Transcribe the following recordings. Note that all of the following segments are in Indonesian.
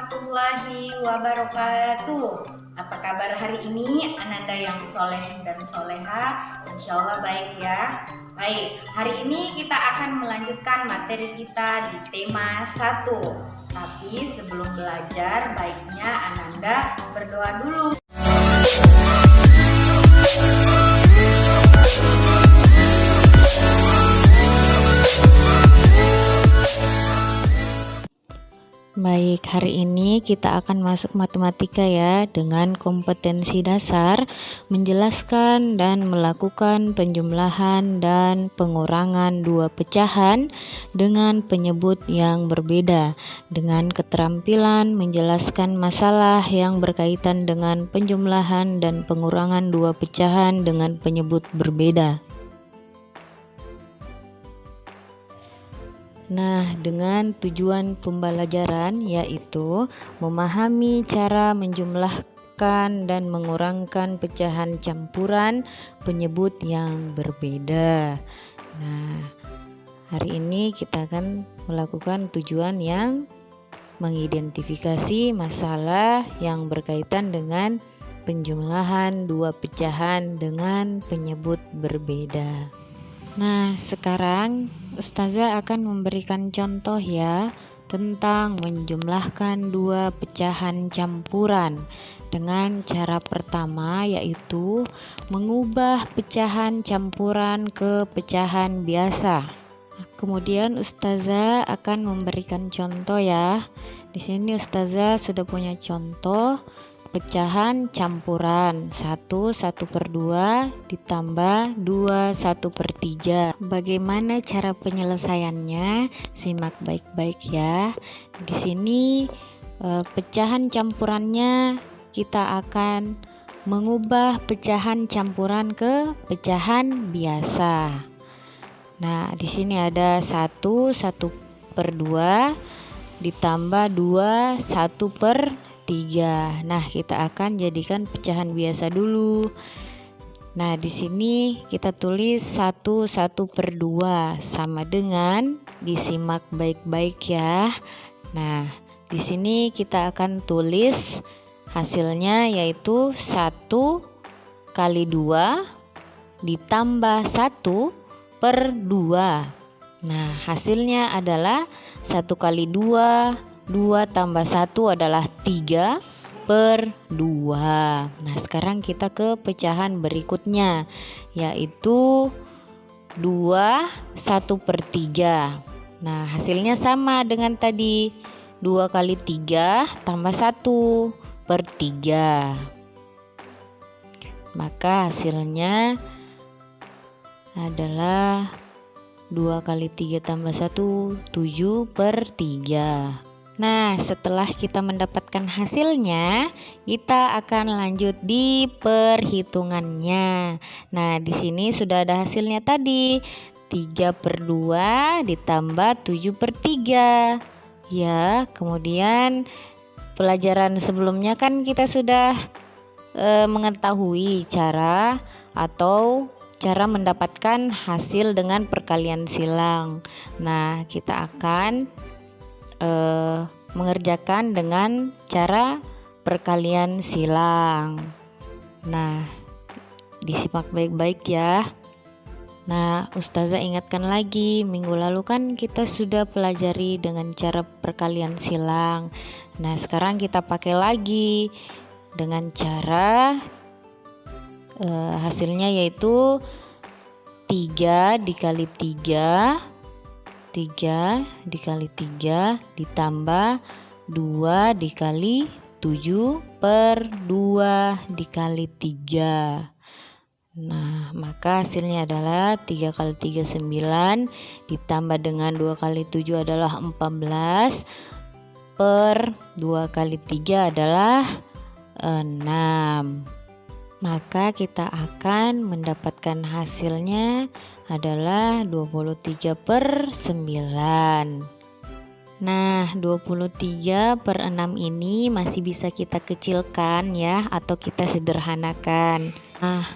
warahmatullahi wabarakatuh. Apa kabar hari ini Ananda yang soleh dan soleha? Insya Allah baik ya. Baik, hari ini kita akan melanjutkan materi kita di tema 1. Tapi sebelum belajar, baiknya Ananda berdoa dulu. Baik, hari ini kita akan masuk matematika ya, dengan kompetensi dasar menjelaskan dan melakukan penjumlahan dan pengurangan dua pecahan dengan penyebut yang berbeda, dengan keterampilan menjelaskan masalah yang berkaitan dengan penjumlahan dan pengurangan dua pecahan dengan penyebut berbeda. Nah, dengan tujuan pembelajaran yaitu memahami cara menjumlahkan dan mengurangkan pecahan campuran penyebut yang berbeda. Nah, hari ini kita akan melakukan tujuan yang mengidentifikasi masalah yang berkaitan dengan penjumlahan dua pecahan dengan penyebut berbeda. Nah, sekarang Ustazah akan memberikan contoh ya tentang menjumlahkan dua pecahan campuran dengan cara pertama yaitu mengubah pecahan campuran ke pecahan biasa. Kemudian Ustazah akan memberikan contoh ya. Di sini Ustazah sudah punya contoh pecahan campuran 1/2 ditambah 2/3. Bagaimana cara penyelesaiannya? Simak baik-baik ya. Di sini pecahan campurannya kita akan mengubah pecahan campuran ke pecahan biasa. Nah, di sini ada 1/2 ditambah 2/3. Nah, kita akan jadikan pecahan biasa dulu. Nah, di sini kita tulis 1/2 sama dengan, disimak baik-baik ya. Nah, di sini kita akan tulis hasilnya yaitu 1 kali 2 ditambah 1/2. Nah, hasilnya adalah 1 kali 2 tambah 1 /2. Nah, sekarang kita ke pecahan berikutnya yaitu 2/1/3. Nah, hasilnya sama dengan tadi, 2 kali 3 tambah 1/3. Maka hasilnya adalah 2 kali 3 tambah 1, 7/3. Nah, setelah kita mendapatkan hasilnya, kita akan lanjut di perhitungannya. Nah, di sini sudah ada hasilnya tadi, 3/2 ditambah 7/3. Ya, kemudian pelajaran sebelumnya kan kita sudah mengetahui cara mendapatkan hasil dengan perkalian silang. Nah, kita akan mengerjakan dengan cara perkalian silang. Nah, disimak baik-baik ya. Nah, Ustazah ingatkan lagi, minggu lalu kan kita sudah pelajari dengan cara perkalian silang. Nah, sekarang kita pakai lagi dengan cara hasilnya yaitu 3 dikali 3 ditambah 2 dikali 7/2 dikali 3. Nah, maka hasilnya adalah 3 kali 3 9 ditambah dengan 2 kali 7 adalah 14 per 2 kali 3 adalah 6. Maka kita akan mendapatkan hasilnya adalah 23/9. Nah, 23/6 ini masih bisa kita kecilkan ya, atau kita sederhanakan. Nah,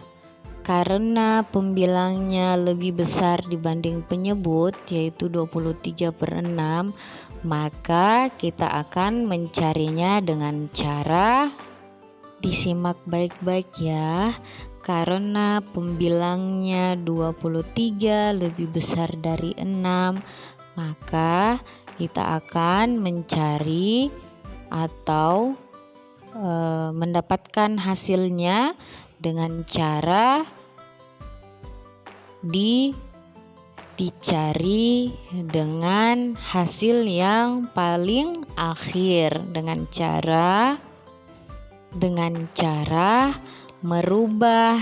Karena pembilangnya lebih besar dibanding penyebut, yaitu 23/6, maka kita akan mencarinya dengan cara, disimak baik-baik ya. Karena pembilangnya 23 lebih besar dari 6, maka kita akan mencari atau mendapatkan hasilnya dengan cara dicari dengan hasil yang paling akhir dengan cara merubah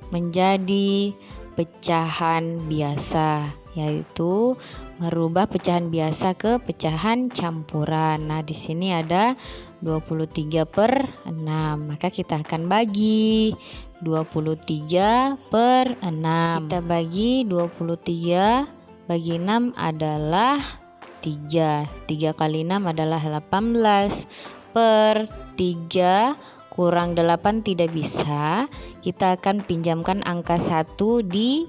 menjadi pecahan biasa, yaitu merubah pecahan biasa ke pecahan campuran. Nah, di sini ada 23/6, maka kita akan bagi 23/6. Kita bagi 23 bagi 6 adalah 3. 3 kali 6 adalah 18. Per 3 kurang 8 tidak bisa. Kita akan pinjamkan angka 1 di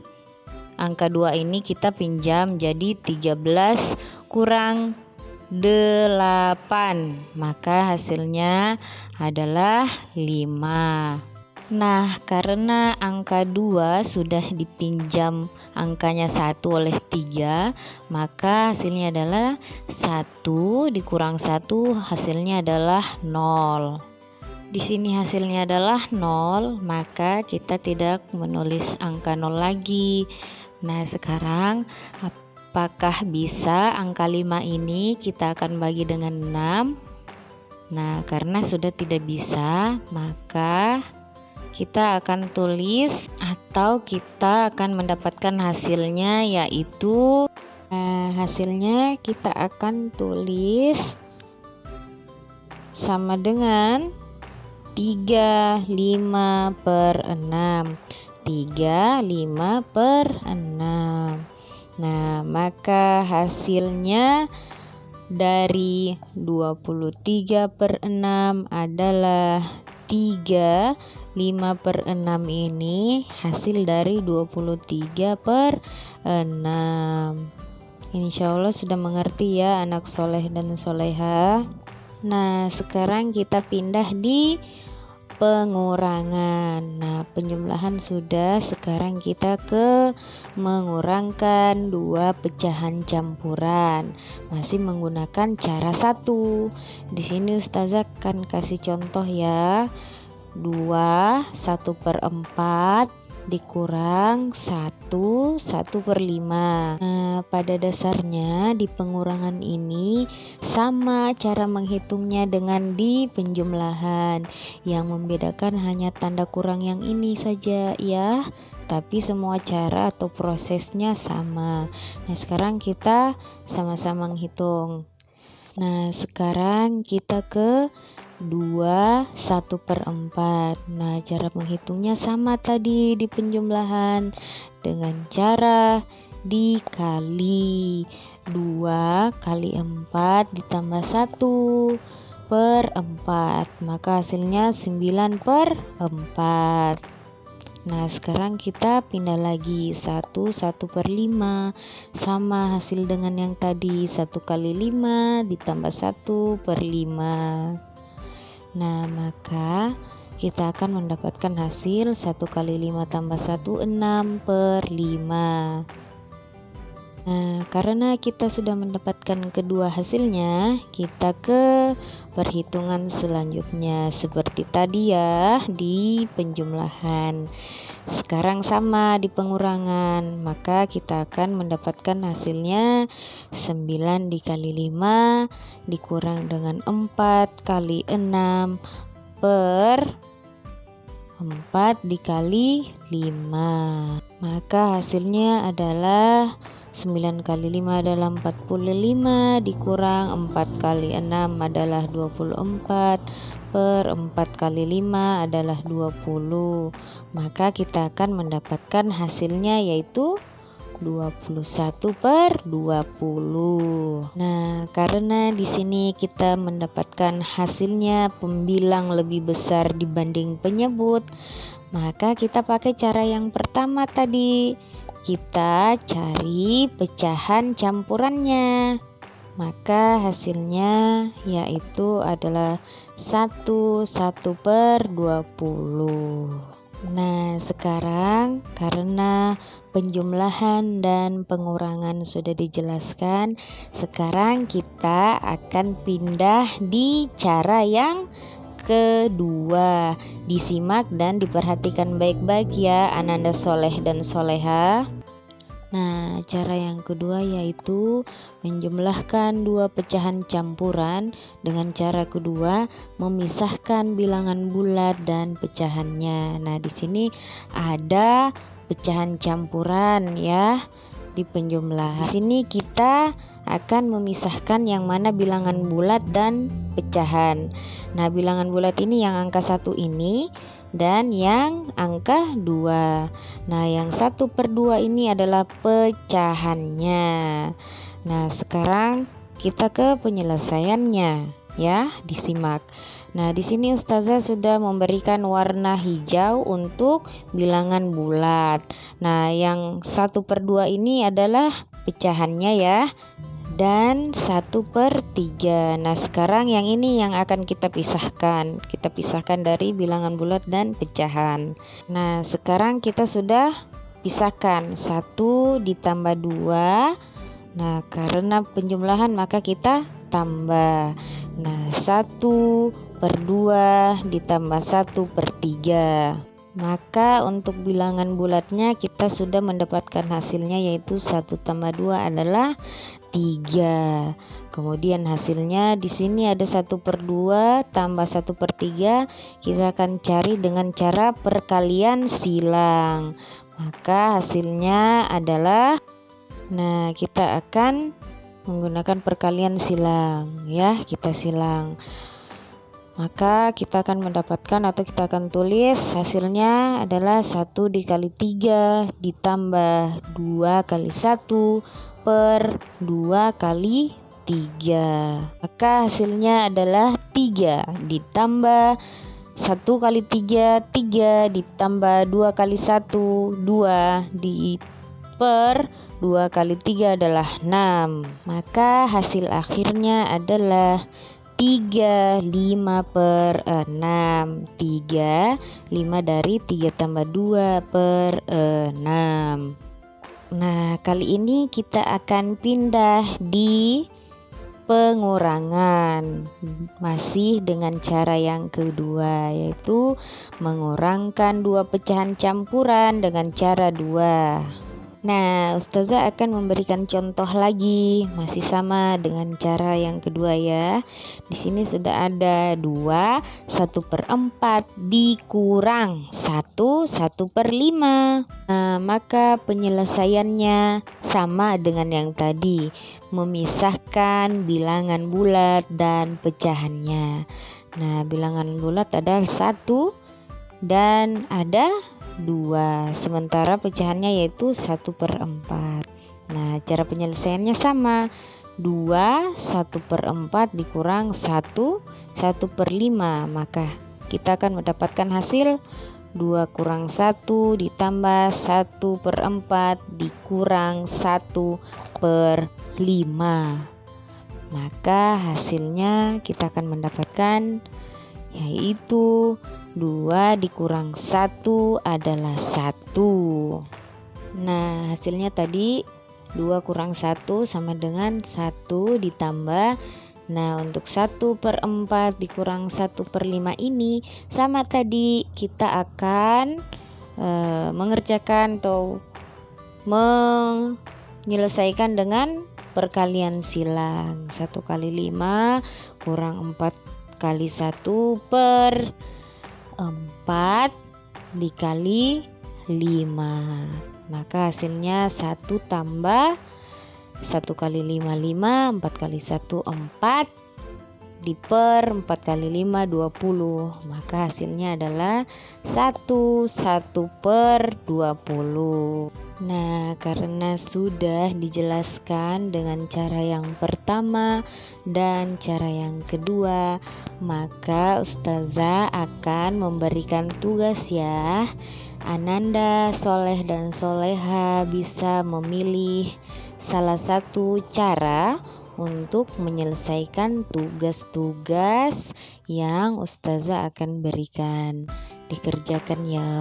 angka 2 ini, kita pinjam, jadi 13 kurang 8, maka hasilnya adalah 5. Nah, karena angka 2 sudah dipinjam angkanya 1 oleh 3, maka hasilnya adalah 1 dikurang 1, hasilnya adalah 0. Di sini hasilnya adalah 0, maka kita tidak menulis angka 0 lagi. Nah, sekarang apakah bisa angka 5 ini kita akan bagi dengan 6? Nah, karena sudah tidak bisa, maka kita akan tulis atau kita akan mendapatkan hasilnya, yaitu hasilnya kita akan tulis sama dengan 35/6. 35/6. Nah, maka hasilnya dari 23/6 adalah 3. 5/6 ini hasil dari 23/6. Insya Allah sudah mengerti ya anak soleh dan soleha. Nah, sekarang kita pindah di pengurangan. Nah, penjumlahan sudah, sekarang kita ke mengurangkan dua pecahan campuran. Masih menggunakan cara 1. Di sini Ustazah akan kasih contoh ya. 2 1/4 dikurang 1 1/5. Nah, pada dasarnya di pengurangan ini sama cara menghitungnya dengan di penjumlahan. Yang membedakan hanya tanda kurang yang ini saja ya, tapi semua cara atau prosesnya sama. Nah, sekarang kita sama-sama menghitung. Nah, sekarang kita ke 2 1/4. Nah, cara menghitungnya sama tadi di penjumlahan dengan cara dikali 2 kali 4 ditambah 1/4, maka hasilnya 9/4. Nah, sekarang kita pindah lagi 1/5 sama hasil dengan yang tadi, 1 kali 5 ditambah 1/5. Nah, maka kita akan mendapatkan hasil 1 kali 5 tambah 1 6/5. Nah, karena kita sudah mendapatkan kedua hasilnya, kita ke perhitungan selanjutnya seperti tadi ya di penjumlahan. Sekarang sama di pengurangan, maka kita akan mendapatkan hasilnya 9 dikali 5 dikurang dengan 4 kali 6 per 4 dikali 5. Maka hasilnya adalah 9 kali 5 adalah 45 dikurang 4 kali 6 adalah 24 per 4 kali 5 adalah 20. Maka kita akan mendapatkan hasilnya yaitu 21/20. Nah, karena di sini kita mendapatkan hasilnya pembilang lebih besar dibanding penyebut, Maka kita pakai cara yang pertama tadi. Kita cari pecahan campurannya. Maka hasilnya yaitu adalah 1/20. Nah, sekarang karena penjumlahan dan pengurangan sudah dijelaskan, sekarang kita akan pindah di cara yang kedua. Disimak dan diperhatikan baik-baik ya Ananda Soleh dan Soleha. Nah, cara yang kedua yaitu menjumlahkan dua pecahan campuran. Dengan cara kedua, memisahkan bilangan bulat dan pecahannya. Nah, di sini ada pecahan campuran ya di penjumlahan. Di sini kita akan memisahkan yang mana bilangan bulat dan pecahan. Nah, bilangan bulat ini yang angka 1 ini dan yang angka 2. Nah, yang 1/2 ini adalah pecahannya. Nah, sekarang kita ke penyelesaiannya ya, disimak. Nah, di sini Ustazah sudah memberikan warna hijau untuk bilangan bulat. Nah, yang 1/2 ini adalah pecahannya ya, dan 1/3. Nah, sekarang yang ini yang akan kita pisahkan. Kita pisahkan dari bilangan bulat dan pecahan. Nah, sekarang kita sudah pisahkan 1 ditambah 2. Nah, karena penjumlahan maka kita tambah. Nah, 1/2 ditambah 1/3. Maka untuk bilangan bulatnya kita sudah mendapatkan hasilnya yaitu 1 tambah 2 adalah 3. Kemudian hasilnya di sini ada 1/2 tambah 1/3. Kita akan cari dengan cara perkalian silang. Maka hasilnya adalah, nah, kita akan menggunakan perkalian silang ya, kita silang. Maka kita akan mendapatkan atau kita akan tulis hasilnya adalah 1 dikali 3 ditambah 2 kali 1 per 2 kali 3. Maka hasilnya adalah 3 ditambah 1 kali 3, 3 ditambah 2 kali 1, 2 per 2 kali 3 adalah 6. Maka hasil akhirnya adalah 35/6. 5 dari 3 tambah 2 per 6. Nah, kali ini kita akan pindah di pengurangan. Masih dengan cara yang kedua, yaitu mengurangkan dua pecahan campuran dengan cara 2. Nah, Ustazah akan memberikan contoh lagi, masih sama dengan cara yang kedua ya. Di sini sudah ada 2, 1/4 dikurang 1, 1/5. Nah, maka penyelesaiannya sama dengan yang tadi, memisahkan bilangan bulat dan pecahannya. Nah, bilangan bulat ada 1 dan ada 2, sementara pecahannya yaitu 1/4. Nah, cara penyelesaiannya sama, 2 1/4 dikurang 1 1/5. Maka kita akan mendapatkan hasil 2 kurang 1 ditambah 1/4 dikurang 1/5. Maka hasilnya kita akan mendapatkan yaitu 2 dikurang 1 adalah 1. Nah, hasilnya tadi 2 kurang 1 sama dengan 1 ditambah. Nah, untuk 1/4 dikurang 1/5 ini sama tadi, kita akan mengerjakan atau menyelesaikan dengan perkalian silang. 1 kali 5 kurang 4 kali 1 per 4 dikali 5. Maka hasilnya 1 tambah 1 kali 5 5, 4 kali 1 4, diper 4 kali 5 20, maka hasilnya adalah 1/20. Nah, karena sudah dijelaskan dengan cara yang pertama dan cara yang kedua, maka Ustazah akan memberikan tugas ya. Ananda, Soleh dan Soleha bisa memilih salah satu cara untuk menyelesaikan tugas-tugas yang Ustazah akan berikan. Dikerjakan ya.